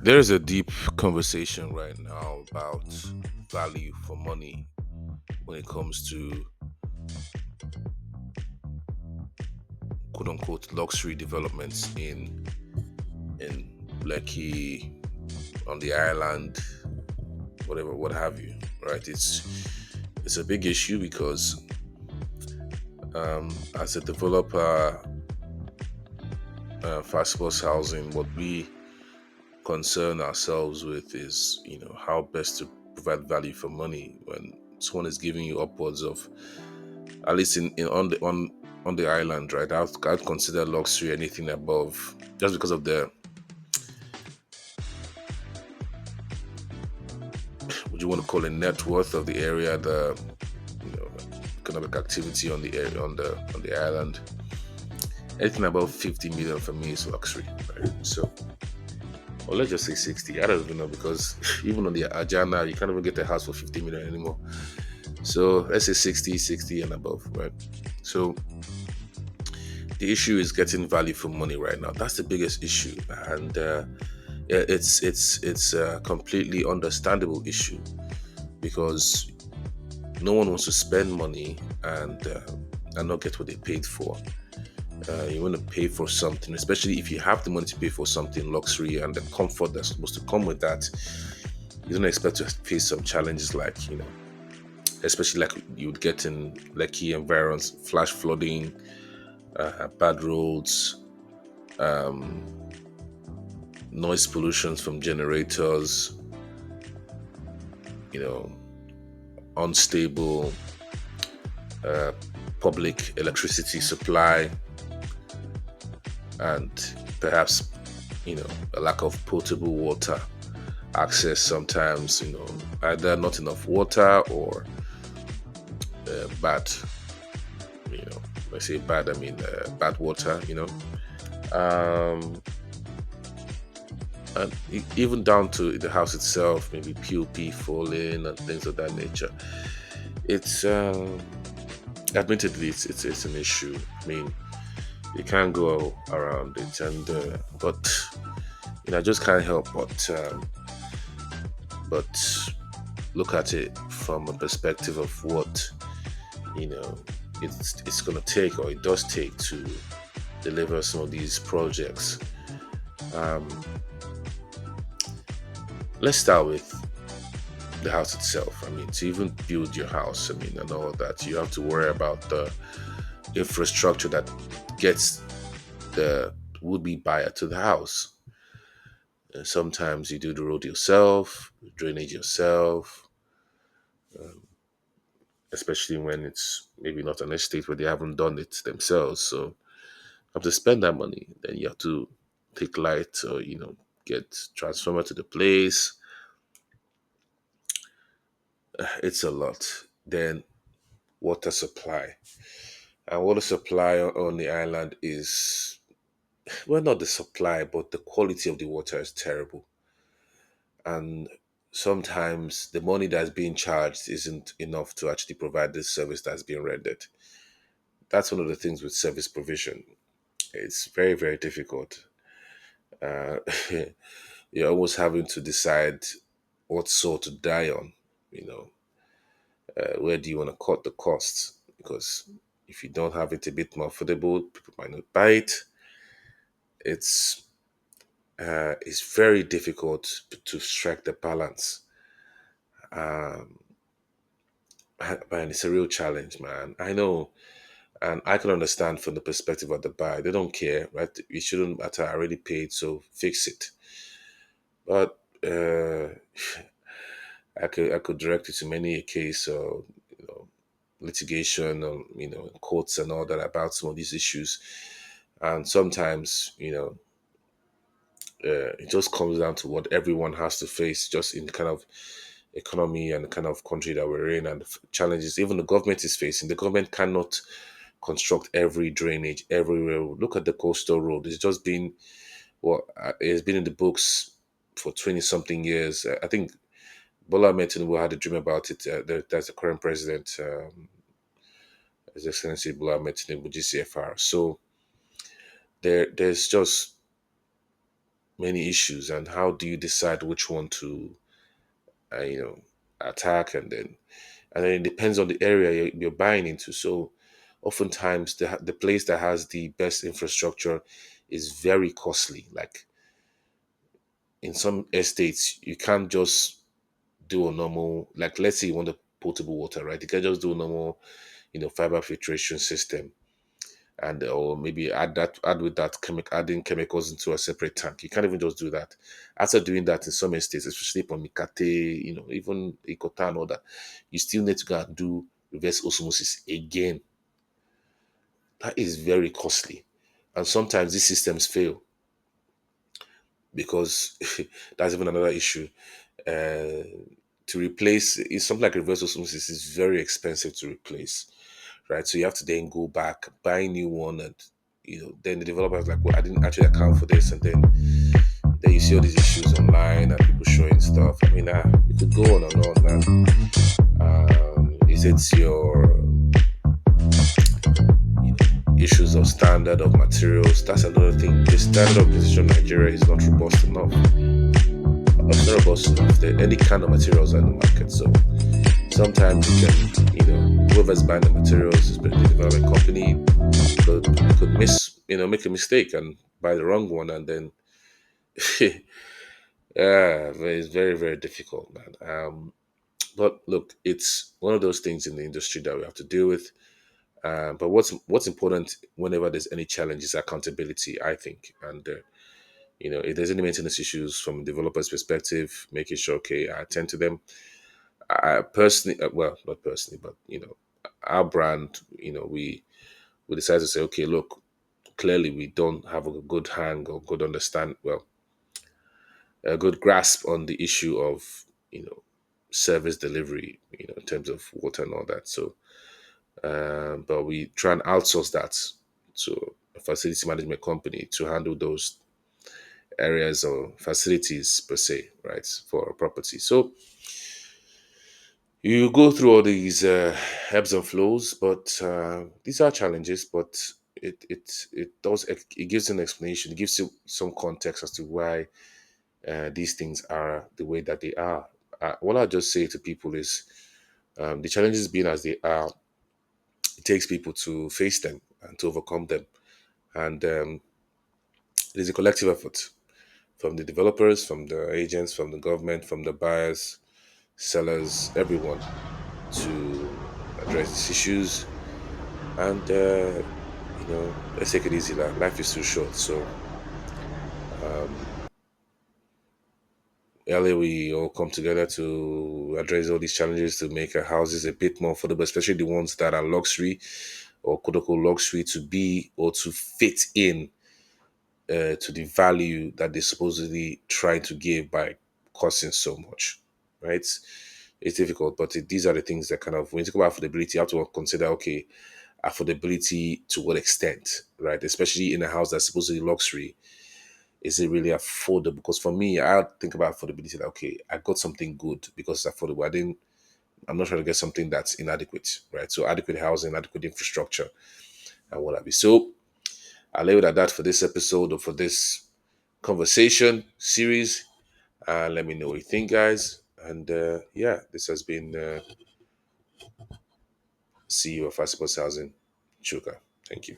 There is a deep conversation right now about value for money when it comes to quote unquote luxury developments in Lekki, on the island, whatever, what have you. Right? It's a big issue because as a developer, Facibus housing, what we concern ourselves with is how best to provide value for money when someone is giving you upwards of, at least in on the island, right? I'd consider luxury anything above, just because of the, what you want to call, a net worth of the area, the economic activity on the area, on the island. Anything above 50 million for me is luxury, right? So, or let's just say 60. I don't even know, because even on the Ajana, you can't even get a house for 50 million anymore. So let's say 60, 60 and above, right? So the issue is getting value for money right now. That's the biggest issue, and yeah, it's a completely understandable issue, because no one wants to spend money and not get what they paid for. You want to pay for something, especially if you have the money to pay for something luxury and the comfort that's supposed to come with that. You don't expect to face some challenges, like especially like you would get in Lekki environs, flash flooding, bad roads, um, noise pollutions from generators, you know, unstable uh, public electricity supply, and perhaps a lack of potable water access. Sometimes either not enough water or bad. You know, when I say bad, I mean bad water. Um, and even down to the house itself, maybe POP falling and things of that nature. It's admittedly it's an issue. I mean, you can't go around it, and but I just can't help but look at it from a perspective of what you know it's going to take, or it does take, to deliver some of these projects. Um, let's start with the house itself. I mean, to even build your house, I mean, and all that, you have to worry about the infrastructure that gets the would-be buyer to the house. And sometimes you do the road yourself, drainage yourself, especially when it's maybe not an estate where they haven't done it themselves. So you have to spend that money. Then you have to take light, or get transformer to the place. It's a lot. Then water supply. And water supply on the island is, well, not the supply, but the quality of the water is terrible. And sometimes the money that's being charged isn't enough to actually provide the service that's being rendered. That's one of the things with service provision. It's very, very difficult. Uh, you're almost having to decide what sword to die on. You know, where do you want to cut the costs? Because if you don't have it a bit more affordable, people might not buy it. It's it's very difficult to strike the balance. Um, man, it's a real challenge, man. I know, and I can understand from the perspective of the buyer. They don't care, right? It shouldn't matter. I already paid, so fix it. But I could direct you to many a case of litigation, courts and all that about some of these issues. And sometimes it just comes down to what everyone has to face, just in the kind of economy and the kind of country that we're in, and the challenges even the government is facing. The government cannot construct every drainage everywhere. Look at the coastal road. It's just been, well, it's been in the books for 20 something years. I think Bola Ahmed Tinubu had a dream about it. That's the current president, His Excellency Bola Ahmed Tinubu, GCFR. So there's just many issues, and how do you decide which one to you know attack, and then it depends on the area you're buying into. So oftentimes the place that has the best infrastructure is very costly. Like in some estates, you can't just do a normal, like let's say you want a potable water, right? You can just do a normal, fiber filtration system, and or maybe add with that adding chemicals into a separate tank. You can't even just do that. After doing that in some estates, especially for Mikate, even Ikota and all that, you still need to go and do reverse osmosis again. That is very costly. And sometimes these systems fail because that's even another issue. Uh, to replace is something like reverse osmosis is very expensive to replace, right? So you have to then go back, buy a new one, and then the developer is like, well, I didn't actually account for this, and then you see all these issues online and people showing stuff. I mean, you could go on and on. Is it your issues of standard of materials? That's another thing. The standard of position in Nigeria is not robust enough. It's not robust enough. There any kind of materials are in the market, so sometimes you can, whoever's buying the materials, especially the development company, could make a mistake and buy the wrong one, and then yeah, it's very very difficult, man. But look, it's one of those things in the industry that we have to deal with. But what's important whenever there's any challenge is accountability, I think. And if there's any maintenance issues from a developer's perspective, making sure okay, I attend to them. I personally, well, not personally, but our brand, we decided to say, okay, look, clearly we don't have a good hang or good understand, well, a good grasp on the issue of service delivery, in terms of water and all that. So, but we try and outsource that to a facility management company to handle those areas or facilities per se, right, for a property. So you go through all these ebbs and flows, but these are challenges. But it gives an explanation. It gives you some context as to why these things are the way that they are. What I just say to people is the challenges being as they are, it takes people to face them and to overcome them, and it is a collective effort from the developers, from the agents, from the government, from the buyers, sellers, everyone to address these issues. And let's take it easy. Life is too short. So earlier we all come together to address all these challenges to make our houses a bit more affordable, especially the ones that are luxury or quote unquote luxury to be or to fit in to the value that they're supposedly trying to give by costing so much, right? It's difficult, but these are the things that kind of, when you talk about affordability, you have to consider, okay, affordability to what extent, right? Especially in a house that's supposedly luxury, is it really affordable? Because for me, I think about affordability like, okay, I got something good because it's affordable. I'm not trying to get something that's inadequate, right? So adequate housing, adequate infrastructure, and what have you. So I'll leave it at that for this episode or for this conversation series. Let me know what you think, guys. And yeah, this has been CEO of Facibus Housing, Chuka. Thank you.